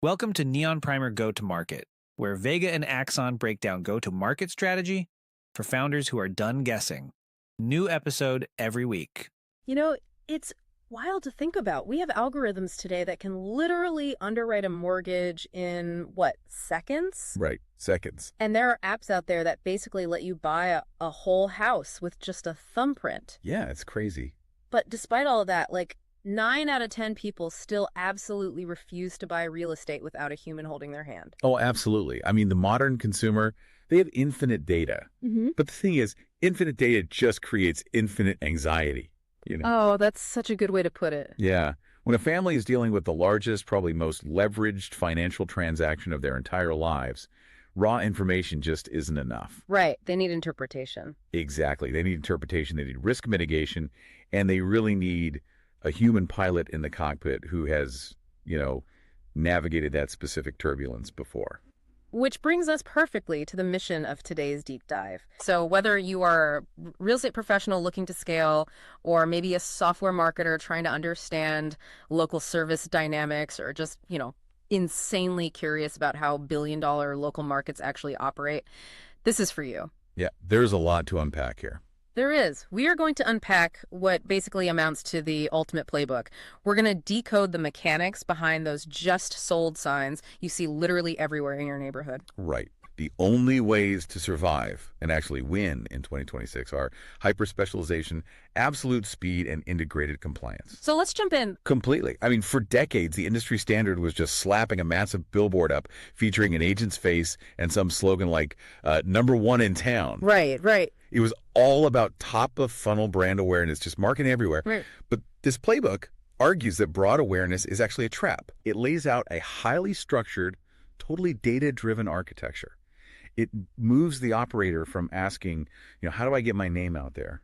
Welcome to Neon Primer Go-to-Market, where Vega and Axon break down go-to-market strategy for founders who are done guessing. New episode every week. You know, it's wild to think about. We have algorithms today that can literally underwrite a mortgage in, seconds? Right, seconds. And there are apps out there that basically let you buy a whole house with just a thumbprint. Yeah, it's crazy. But despite all of that, 9 out of 10 people still absolutely refuse to buy real estate without a human holding their hand. Oh, absolutely. I mean, the modern consumer, they have infinite data. But the thing is, infinite data just creates infinite anxiety. Oh, that's such a good way to put it. Yeah. When a family is dealing with the largest, probably most leveraged financial transaction of their entire lives, raw information just isn't enough. Right. They need interpretation. Exactly. They need interpretation, they need risk mitigation, and they really need a human pilot in the cockpit who has, navigated that specific turbulence before. Which brings us perfectly to the mission of today's deep dive. So whether you are a real estate professional looking to scale, or maybe a software marketer trying to understand local service dynamics, or just, insanely curious about how billion-dollar local markets actually operate, this is for you. Yeah, there's a lot to unpack here. There is. We are going to unpack what basically amounts to the ultimate playbook. We're going to decode the mechanics behind those just sold signs you see literally everywhere in your neighborhood. Right. The only ways to survive and actually win in 2026 are hyper-specialization, absolute speed, and integrated compliance. So let's jump in. Completely. I mean, for decades, the industry standard was just slapping a massive billboard up featuring an agent's face and some slogan like, number one in town. Right. It was all about top-of-funnel brand awareness, just marketing everywhere. Right. But this playbook argues that broad awareness is actually a trap. It lays out a highly structured, totally data-driven architecture. It moves the operator from asking, how do I get my name out there,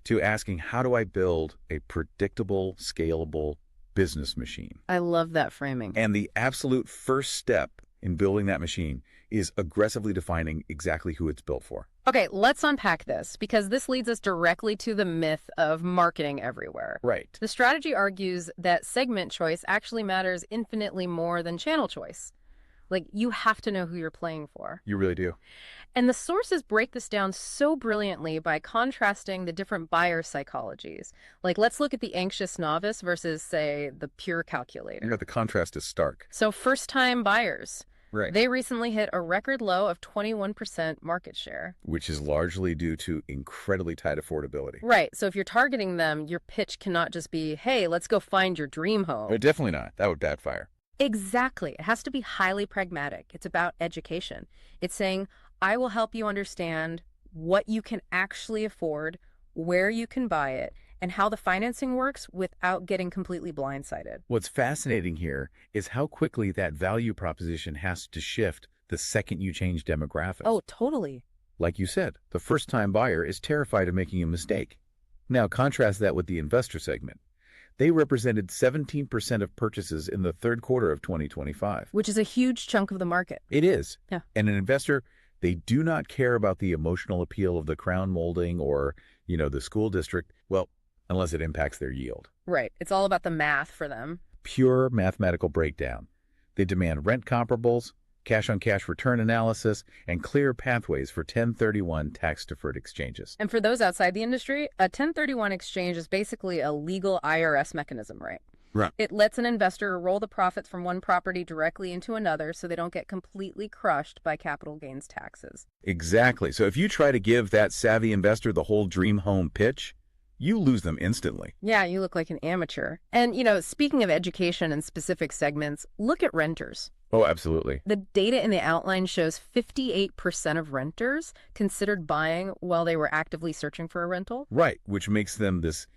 to asking, how do I build a predictable, scalable business machine? I love that framing. And the absolute first step in building that machine is aggressively defining exactly who it's built for. Okay, let's unpack this, because this leads us directly to the myth of marketing everywhere. Right. The strategy argues that segment choice actually matters infinitely more than channel choice. You have to know who you're playing for. You really do. And the sources break this down so brilliantly by contrasting the different buyer psychologies. Let's look at the anxious novice versus, say, the pure calculator. The contrast is stark. So first-time buyers. Right. They recently hit a record low of 21% market share. Which is largely due to incredibly tight affordability. Right. So if you're targeting them, your pitch cannot just be, hey, let's go find your dream home. Definitely not. That would backfire. Exactly. It has to be highly pragmatic. It's about education. It's saying, I will help you understand what you can actually afford, where you can buy it, and how the financing works without getting completely blindsided. What's fascinating here is how quickly that value proposition has to shift the second you change demographics. Oh, totally. Like you said, the first-time buyer is terrified of making a mistake. Now contrast that with the investor segment. They represented 17% of purchases in the third quarter of 2025. Which is a huge chunk of the market. It is. Yeah. And an investor, they do not care about the emotional appeal of the crown molding or, the school district, unless it impacts their yield. Right. It's all about the math for them. Pure mathematical breakdown. They demand rent comparables, cash-on-cash return analysis, and clear pathways for 1031 tax-deferred exchanges. And for those outside the industry, a 1031 exchange is basically a legal IRS mechanism, right? Right. It lets an investor roll the profits from one property directly into another so they don't get completely crushed by capital gains taxes. Exactly. So if you try to give that savvy investor the whole dream home pitch, you lose them instantly. Yeah, you look like an amateur. And, speaking of education and specific segments, look at renters. Oh, absolutely. The data in the outline shows 58% of renters considered buying while they were actively searching for a rental. Right, which makes them this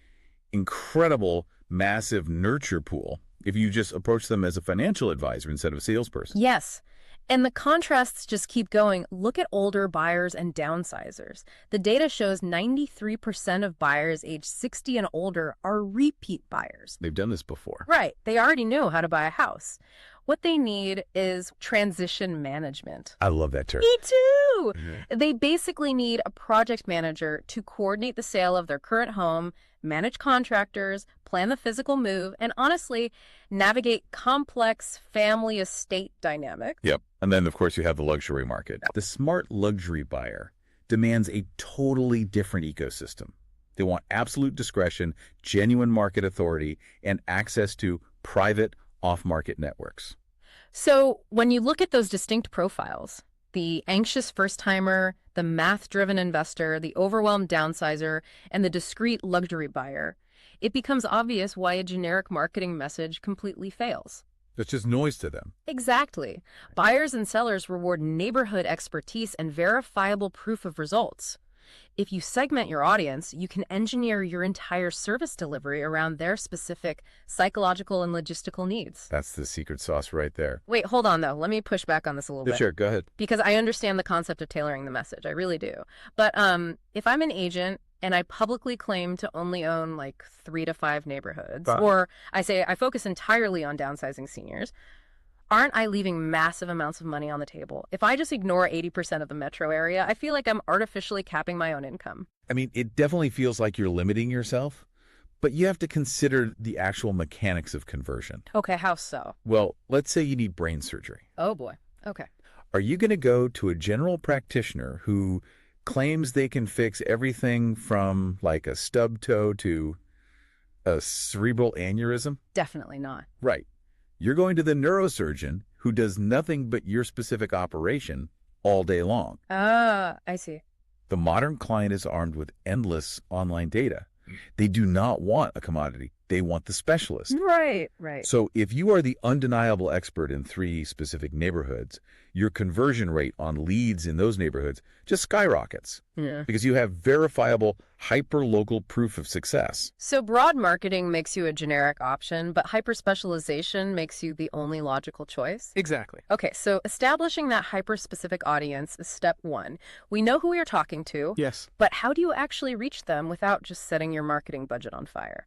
incredible, massive nurture pool if you just approach them as a financial advisor instead of a salesperson. Yes. And the contrasts just keep going. Look at older buyers and downsizers. The data shows 93% of buyers age 60 and older are repeat buyers. They've done this before. Right. They already know how to buy a house. What they need is transition management. I love that term. Me too. do. They basically need a project manager to coordinate the sale of their current home, manage contractors, plan the physical move, and honestly, navigate complex family estate dynamics. Yep. And then, of course, you have the luxury market. The smart luxury buyer demands a totally different ecosystem. They want absolute discretion, genuine market authority, and access to private off-market networks. So when you look at those distinct profiles, the anxious first-timer, the math-driven investor, the overwhelmed downsizer, and the discreet luxury buyer, it becomes obvious why a generic marketing message completely fails. It's just noise to them. Exactly. Buyers and sellers reward neighborhood expertise and verifiable proof of results. If you segment your audience, you can engineer your entire service delivery around their specific psychological and logistical needs. That's the secret sauce right there. Wait, hold on though. Let me push back on this a little bit. Sure, go ahead. Because I understand the concept of tailoring the message. I really do. But if I'm an agent and I publicly claim to only own like 3 to 5 neighborhoods, or I say I focus entirely on downsizing seniors, aren't I leaving massive amounts of money on the table? If I just ignore 80% of the metro area, I feel like I'm artificially capping my own income. I mean, it definitely feels like you're limiting yourself, but you have to consider the actual mechanics of conversion. Okay, how so? Well, let's say you need brain surgery. Oh boy. Okay. Are you going to go to a general practitioner who claims they can fix everything from like a stub toe to a cerebral aneurysm? Definitely not. Right. You're going to the neurosurgeon who does nothing but your specific operation all day long. Ah, I see. The modern client is armed with endless online data. They do not want a commodity. They want the specialist. Right, right. So if you are the undeniable expert in 3 specific neighborhoods, your conversion rate on leads in those neighborhoods just skyrockets. Yeah. Because you have verifiable, hyper-local proof of success. So broad marketing makes you a generic option, but hyper-specialization makes you the only logical choice? Exactly. Okay, so establishing that hyper-specific audience is step 1. We know who we are talking to, Yes. but how do you actually reach them without just setting your marketing budget on fire?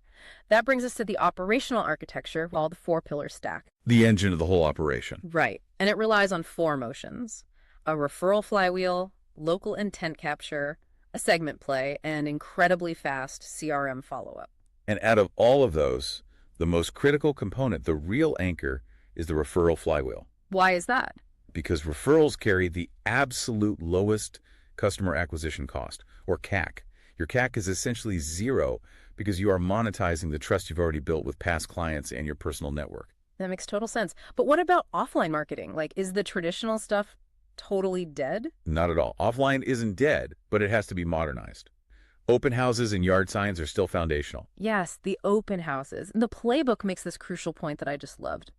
That brings us to the operational architecture, all the 4 pillars stack. The engine of the whole operation. Right, and it relies on 4 motions: a referral flywheel, local intent capture, a segment play, and incredibly fast CRM follow-up. And out of all of those, the most critical component, the real anchor, is the referral flywheel. Why is that? Because referrals carry the absolute lowest customer acquisition cost, or CAC. Your CAC is essentially 0 because you are monetizing the trust you've already built with past clients and your personal network. That makes total sense. But what about offline marketing? Like, is the traditional stuff totally dead? Not at all. Offline isn't dead, but it has to be modernized. Open houses and yard signs are still foundational. Yes, the open houses. The playbook makes this crucial point that I just loved.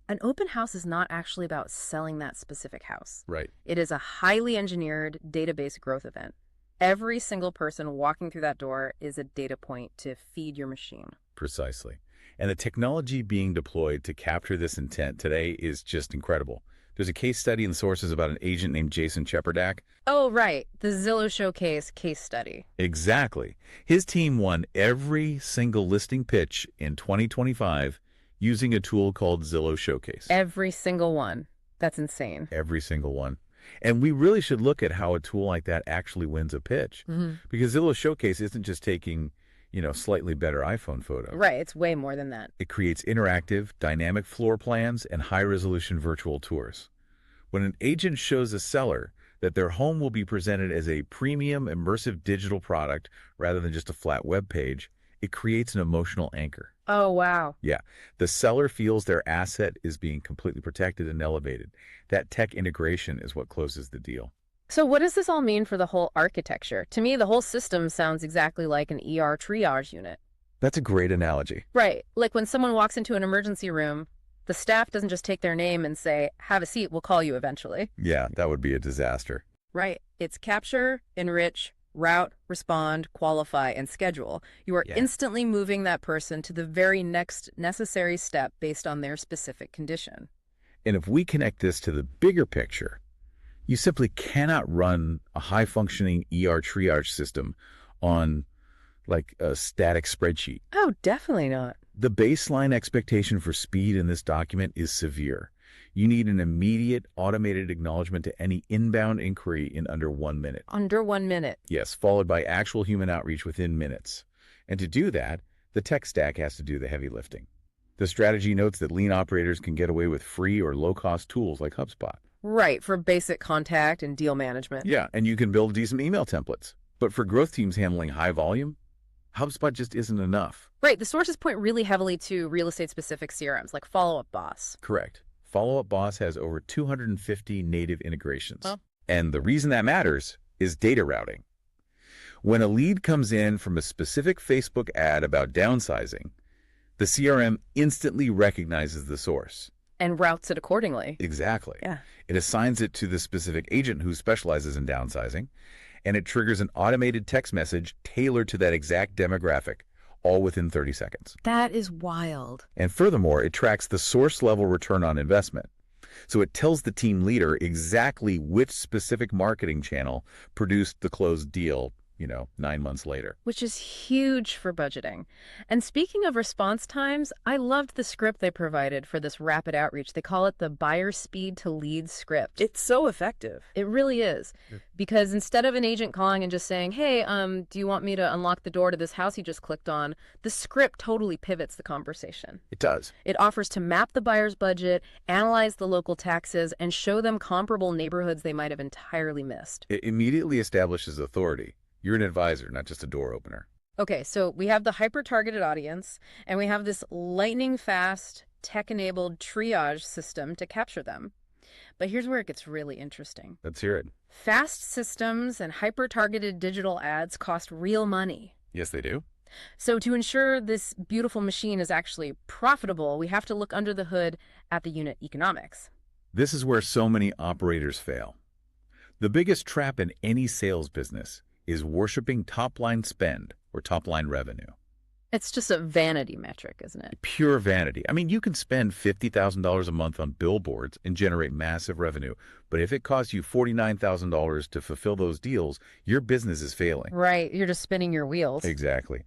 An open house is not actually about selling that specific house. Right. It is a highly engineered database growth event. Every single person walking through that door is a data point to feed your machine. Precisely. And the technology being deployed to capture this intent today is just incredible. There's a case study in the sources about an agent named Jason Cheperdak. Oh, right. The Zillow Showcase case study. Exactly. His team won every single listing pitch in 2025 using a tool called Zillow Showcase. Every single one. That's insane. Every single one. And we really should look at how a tool like that actually wins a pitch. Because Zillow Showcase isn't just taking, slightly better iPhone photos. Right. It's way more than that. It creates interactive, dynamic floor plans and high-resolution virtual tours. When an agent shows a seller that their home will be presented as a premium, immersive digital product rather than just a flat web page, it creates an emotional anchor. Oh, wow. Yeah. The seller feels their asset is being completely protected and elevated. That tech integration is what closes the deal. So what does this all mean for the whole architecture? To me, the whole system sounds exactly like an ER triage unit. That's a great analogy. Right. Like when someone walks into an emergency room, the staff doesn't just take their name and say, "Have a seat, we'll call you eventually." Yeah, that would be a disaster. Right. It's capture, enrich, route, respond, qualify, and schedule. You are instantly moving that person to the very next necessary step based on their specific condition. And if we connect this to the bigger picture, you simply cannot run a high-functioning ER triage system on like a static spreadsheet. Oh, definitely not. The baseline expectation for speed in this document is severe. You need an immediate automated acknowledgement to any inbound inquiry in under 1 minute. Under 1 minute. Yes, followed by actual human outreach within minutes. And to do that, the tech stack has to do the heavy lifting. The strategy notes that lean operators can get away with free or low-cost tools like HubSpot. Right, for basic contact and deal management. Yeah, and you can build decent email templates. But for growth teams handling high volume, HubSpot just isn't enough. Right, the sources point really heavily to real estate-specific CRMs, like Follow Up Boss. Correct. Follow Up Boss has over 250 native integrations. Oh. And the reason that matters is data routing. When a lead comes in from a specific Facebook ad about downsizing, the CRM instantly recognizes the source. And routes it accordingly. Exactly. Yeah. It assigns it to the specific agent who specializes in downsizing, and it triggers an automated text message tailored to that exact demographic, all within 30 seconds. That is wild. And furthermore, it tracks the source level return on investment. So it tells the team leader exactly which specific marketing channel produced the closed deal, 9 months later. Which is huge for budgeting. And speaking of response times, I loved the script they provided for this rapid outreach. They call it the buyer speed to lead script. It's so effective. It really is. Because instead of an agent calling and just saying, hey, do you want me to unlock the door to this house you just clicked on? The script totally pivots the conversation. It does. It offers to map the buyer's budget, analyze the local taxes, and show them comparable neighborhoods they might have entirely missed. It immediately establishes authority. You're an advisor, not just a door opener. Okay, so we have the hyper-targeted audience, and we have this lightning-fast, tech-enabled triage system to capture them. But here's where it gets really interesting. Let's hear it. Fast systems and hyper-targeted digital ads cost real money. Yes, they do. So to ensure this beautiful machine is actually profitable, we have to look under the hood at the unit economics. This is where so many operators fail. The biggest trap in any sales business is worshiping top-line spend or top-line revenue. It's just a vanity metric, isn't it? Pure vanity. I mean, you can spend $50,000 a month on billboards and generate massive revenue, but if it costs you $49,000 to fulfill those deals, your business is failing. Right, you're just spinning your wheels. Exactly.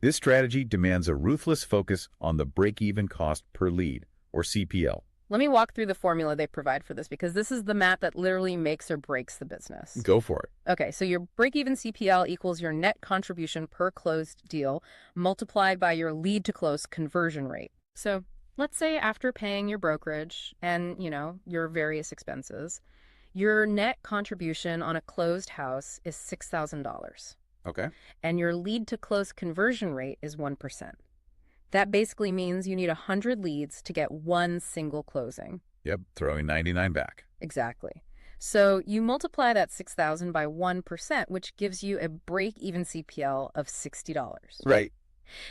This strategy demands a ruthless focus on the break-even cost per lead, or CPL. Let me walk through the formula they provide for this, because this is the math that literally makes or breaks the business. Go for it. Okay, so your break-even CPL equals your net contribution per closed deal multiplied by your lead-to-close conversion rate. So let's say after paying your brokerage and, your various expenses, your net contribution on a closed house is $6,000. Okay. And your lead-to-close conversion rate is 1%. That basically means you need 100 leads to get one single closing. Yep, throwing 99 back. Exactly. So you multiply that 6,000 by 1%, which gives you a break-even CPL of $60. Right.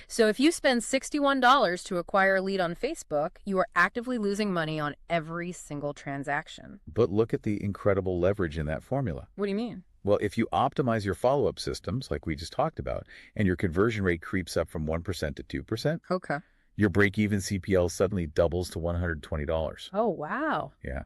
So if you spend $61 to acquire a lead on Facebook, you are actively losing money on every single transaction. But look at the incredible leverage in that formula. What do you mean? Well, if you optimize your follow-up systems, like we just talked about, and your conversion rate creeps up from 1% to 2%, Okay. your break-even CPL suddenly doubles to $120. Oh, wow. Yeah.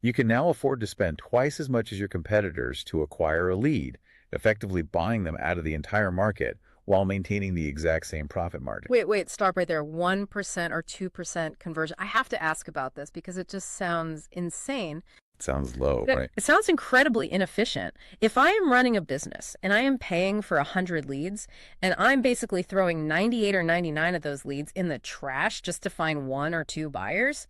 You can now afford to spend twice as much as your competitors to acquire a lead, effectively buying them out of the entire market while maintaining the exact same profit margin. Wait, stop right there. 1% or 2% conversion. I have to ask about this because it just sounds insane. Sounds low, right? It sounds incredibly inefficient. If I am running a business and I am paying for 100 leads and I'm basically throwing 98 or 99 of those leads in the trash just to find 1 or 2 buyers,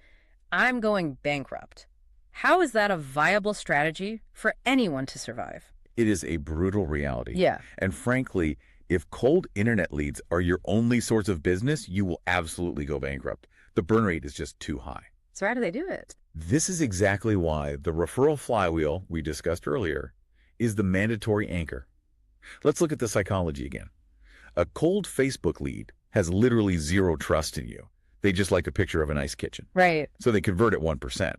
I'm going bankrupt. How is that a viable strategy for anyone to survive? It is a brutal reality. Yeah. And frankly, if cold internet leads are your only source of business, you will absolutely go bankrupt. The burn rate is just too high. So how do they do it? This is exactly why the referral flywheel we discussed earlier is the mandatory anchor. Let's look at the psychology again. A cold Facebook lead has literally zero trust in you. They just like a picture of a nice kitchen. Right. So they convert at 1%.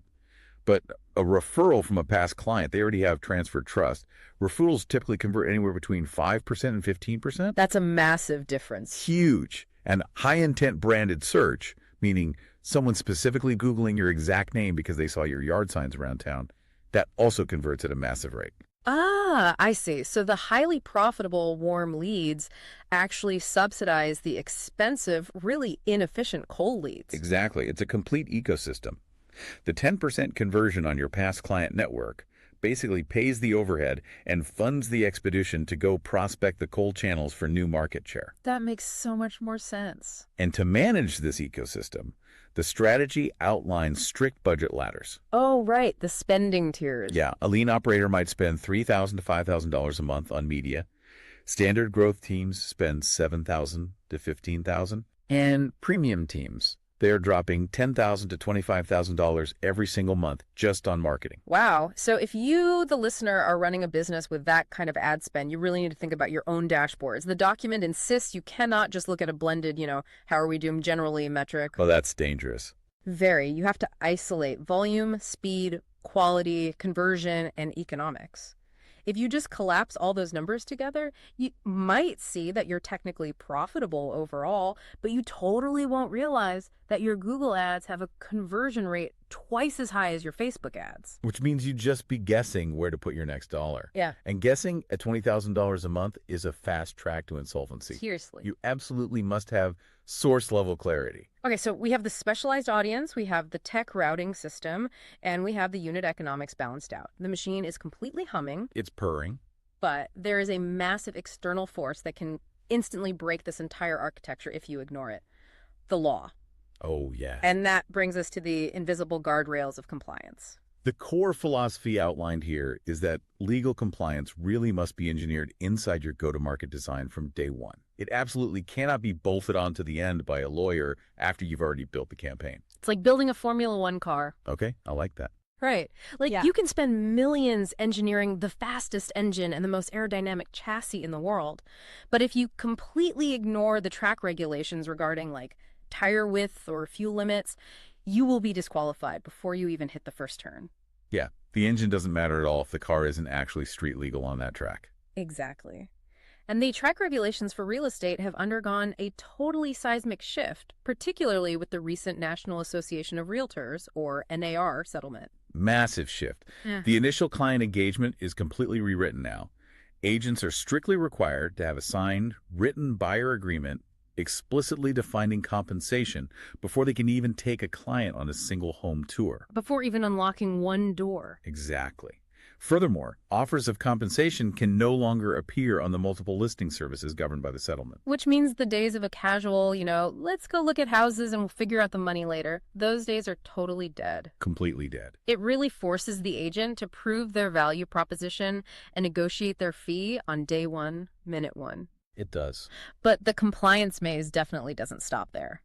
But a referral from a past client, they already have transferred trust. Referrals typically convert anywhere between 5% and 15%. That's a massive difference. Huge. And high-intent branded search, meaning someone specifically Googling your exact name because they saw your yard signs around town, that also converts at a massive rate. Ah, I see. So the highly profitable warm leads actually subsidize the expensive, really inefficient cold leads. Exactly. It's a complete ecosystem. The 10% conversion on your past client network basically pays the overhead and funds the expedition to go prospect the cold channels for new market share. That makes so much more sense. And to manage this ecosystem, the strategy outlines strict budget ladders. Oh, right, the spending tiers. Yeah, a lean operator might spend $3,000 to $5,000 a month on media. Standard growth teams spend $7,000 to $15,000. And premium teams, they're dropping $10,000 to $25,000 every single month just on marketing. Wow. So if you, the listener, are running a business with that kind of ad spend, you really need to think about your own dashboards. The document insists you cannot just look at a blended, how are we doing generally metric. Well, that's dangerous. Very. You have to isolate volume, speed, quality, conversion, and economics. If you just collapse all those numbers together, you might see that you're technically profitable overall, but you totally won't realize that your Google ads have a conversion rate twice as high as your Facebook ads. Which means you'd just be guessing where to put your next dollar. Yeah. And guessing at $20,000 a month is a fast track to insolvency. Seriously. You absolutely must have source level clarity. Okay, so we have the specialized audience, we have the tech routing system, and we have the unit economics balanced out. The machine is completely humming. It's purring. But there is a massive external force that can instantly break this entire architecture if you ignore it. The law. Oh, yeah. And that brings us to the invisible guardrails of compliance. The core philosophy outlined here is that legal compliance really must be engineered inside your go-to-market design from day one. It absolutely cannot be bolted onto the end by a lawyer after you've already built the campaign. It's like building a Formula One car. Okay, I like that. Right. You can spend millions engineering the fastest engine and the most aerodynamic chassis in the world. But if you completely ignore the track regulations regarding tire width or fuel limits, you will be disqualified before you even hit the first turn. Yeah, the engine doesn't matter at all if the car isn't actually street legal on that track. Exactly. And the track regulations for real estate have undergone a totally seismic shift, particularly with the recent National Association of Realtors, or NAR, settlement. Massive shift. Yeah. The initial client engagement is completely rewritten now. Agents are strictly required to have a signed, written buyer agreement explicitly defining compensation before they can even take a client on a single home tour. Before even unlocking one door. Exactly. Furthermore, offers of compensation can no longer appear on the multiple listing services governed by the settlement. Which means the days of a casual, let's go look at houses and we'll figure out the money later, those days are totally dead. Completely dead. It really forces the agent to prove their value proposition and negotiate their fee on day one, minute one. It does. But the compliance maze definitely doesn't stop there.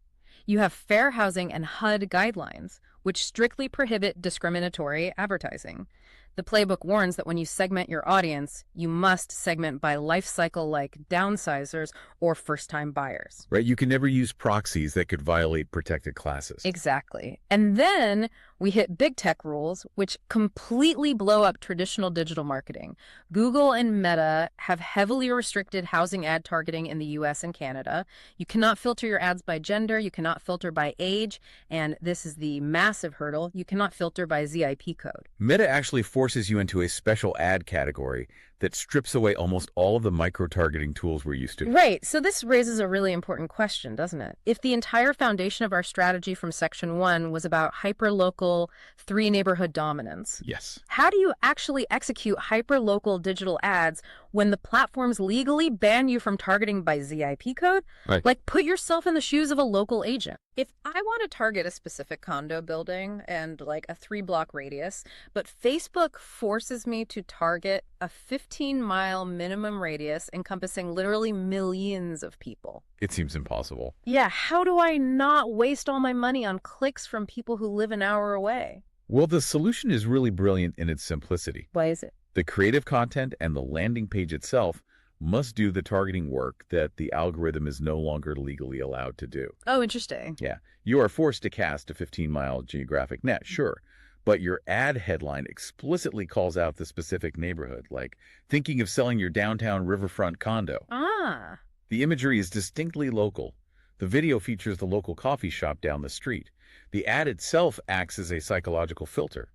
You have fair housing and HUD guidelines, which strictly prohibit discriminatory advertising. The playbook warns that when you segment your audience, you must segment by life cycle like downsizers or first-time buyers. Right, you can never use proxies that could violate protected classes. Exactly. And then we hit big tech rules, which completely blow up traditional digital marketing. Google and Meta have heavily restricted housing ad targeting in the US and Canada. You cannot filter your ads by gender, you cannot filter by age, and this is the massive hurdle, you cannot filter by ZIP code. Meta actually forces you into a special ad category that strips away almost all of the micro-targeting tools we're used to. Right. So this raises a really important question, doesn't it? If the entire foundation of our strategy from Section 1 was about hyper-local, three-neighborhood dominance, Yes. how do you actually execute hyper-local digital ads when the platforms legally ban you from targeting by ZIP code? Right. Put yourself in the shoes of a local agent. If I want to target a specific condo building and a 3-block radius, but Facebook forces me to target a 15-mile minimum radius encompassing literally millions of people. It seems impossible. Yeah, how do I not waste all my money on clicks from people who live an hour away? Well, the solution is really brilliant in its simplicity. Why is it? The creative content and the landing page itself must do the targeting work that the algorithm is no longer legally allowed to do. Oh, interesting. Yeah, you are forced to cast a 15-mile geographic net, sure, but your ad headline explicitly calls out the specific neighborhood, like thinking of selling your downtown riverfront condo. Ah. The imagery is distinctly local. The video features the local coffee shop down the street. The ad itself acts as a psychological filter.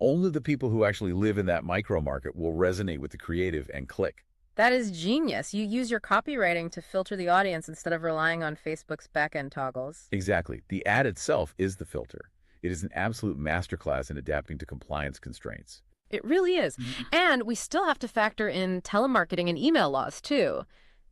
Only the people who actually live in that micro market will resonate with the creative and click. That is genius. You use your copywriting to filter the audience instead of relying on Facebook's back-end toggles. Exactly. The ad itself is the filter. It is an absolute masterclass in adapting to compliance constraints. It really is. And we still have to factor in telemarketing and email laws, too.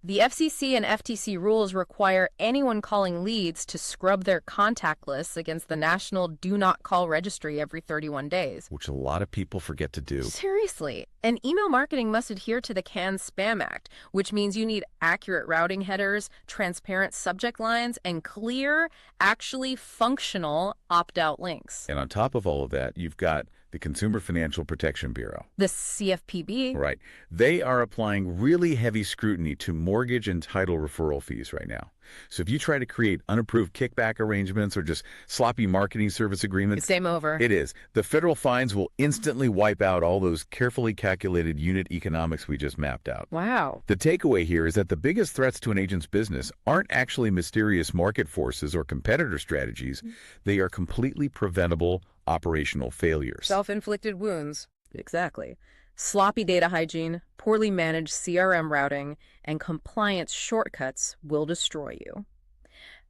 The FCC and FTC rules require anyone calling leads to scrub their contact lists against the National Do Not Call Registry every 31 days. Which a lot of people forget to do. Seriously. And email marketing must adhere to the CAN-SPAM Act, which means you need accurate routing headers, transparent subject lines, and clear, actually functional opt-out links. And on top of all of that, you've got the Consumer Financial Protection Bureau. The CFPB. Right. They are applying really heavy scrutiny to mortgage and title referral fees right now. So if you try to create unapproved kickback arrangements or just sloppy marketing service agreements, It's game over. it is. The federal fines will instantly wipe out all those carefully calculated unit economics we just mapped out. Wow. The takeaway here is that the biggest threats to an agent's business aren't actually mysterious market forces or competitor strategies. They are completely preventable operational failures. Self-inflicted wounds. Exactly. Sloppy data hygiene, poorly managed CRM routing, and compliance shortcuts will destroy you.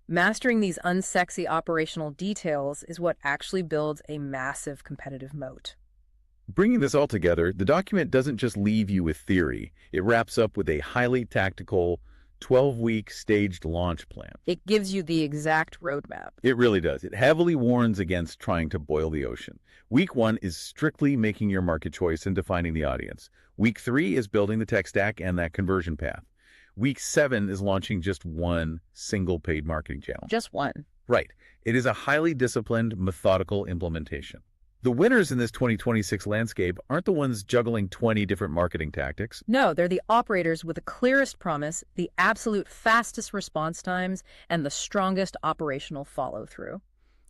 Mastering these unsexy operational details is what actually builds a massive competitive moat. Bringing this all together, the document doesn't just leave you with theory. It wraps up with a highly tactical, 12-week staged launch plan. It gives you the exact roadmap. It really does. It heavily warns against trying to boil the ocean. Week 1 is strictly making your market choice and defining the audience. Week 3 is building the tech stack and that conversion path. Week 7 is launching just one single paid marketing channel. Just one. Right. It is a highly disciplined, methodical implementation. The winners in this 2026 landscape aren't the ones juggling 20 different marketing tactics. No, they're the operators with the clearest promise, the absolute fastest response times, and the strongest operational follow-through.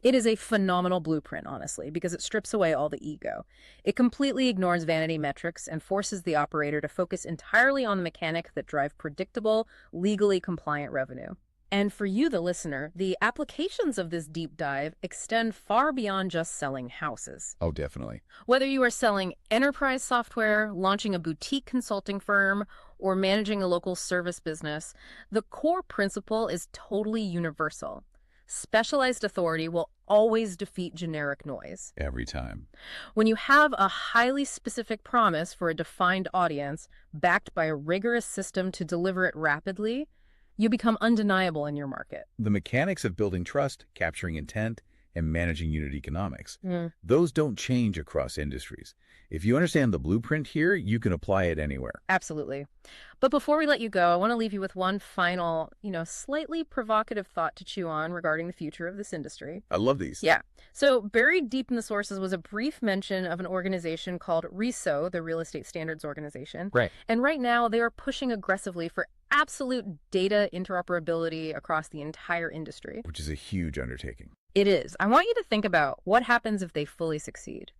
It is a phenomenal blueprint, honestly, because it strips away all the ego. It completely ignores vanity metrics and forces the operator to focus entirely on the mechanics that drive predictable, legally compliant revenue. And for you, the listener, the applications of this deep dive extend far beyond just selling houses. Oh, definitely. Whether you are selling enterprise software, launching a boutique consulting firm, or managing a local service business, the core principle is totally universal. Specialized authority will always defeat generic noise. Every time. When you have a highly specific promise for a defined audience, backed by a rigorous system to deliver it rapidly, you become undeniable in your market. The mechanics of building trust, capturing intent, and managing unit economics, those don't change across industries. If you understand the blueprint here, you can apply it anywhere. Absolutely. But before we let you go, I want to leave you with one final, slightly provocative thought to chew on regarding the future of this industry. I love these. Yeah. So buried deep in the sources was a brief mention of an organization called RESO, the Real Estate Standards Organization. Right. And right now they are pushing aggressively for absolute data interoperability across the entire industry. Which is a huge undertaking. It is. I want you to think about what happens if they fully succeed.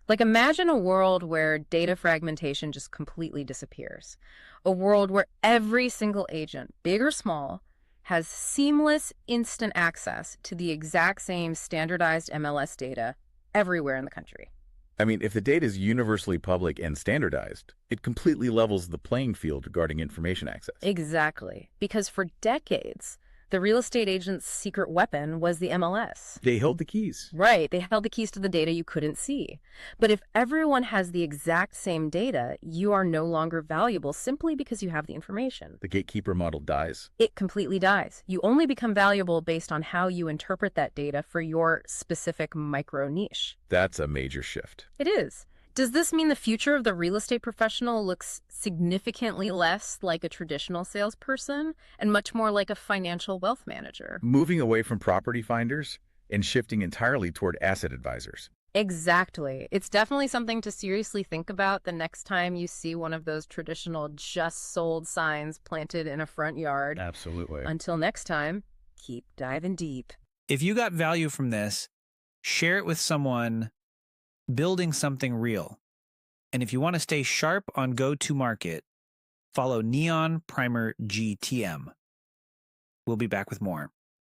Like, imagine a world where data fragmentation just completely disappears. A world where every single agent, big or small, has seamless, instant access to the exact same standardized MLS data everywhere in the country. I mean, if the data is universally public and standardized, it completely levels the playing field regarding information access. Exactly. Because for decades, the real estate agent's secret weapon was the MLS. They held the keys. Right. They held the keys to the data you couldn't see. But if everyone has the exact same data, you are no longer valuable simply because you have the information. The gatekeeper model dies. It completely dies. You only become valuable based on how you interpret that data for your specific micro niche. That's a major shift. It is. Does this mean the future of the real estate professional looks significantly less like a traditional salesperson and much more like a financial wealth manager? Moving away from property finders and shifting entirely toward asset advisors. Exactly. It's definitely something to seriously think about the next time you see one of those traditional just sold signs planted in a front yard. Absolutely. Until next time, keep diving deep. If you got value from this, share it with someone building something real. And if you want to stay sharp on go-to-market, follow Neon Primer GTM. We'll be back with more.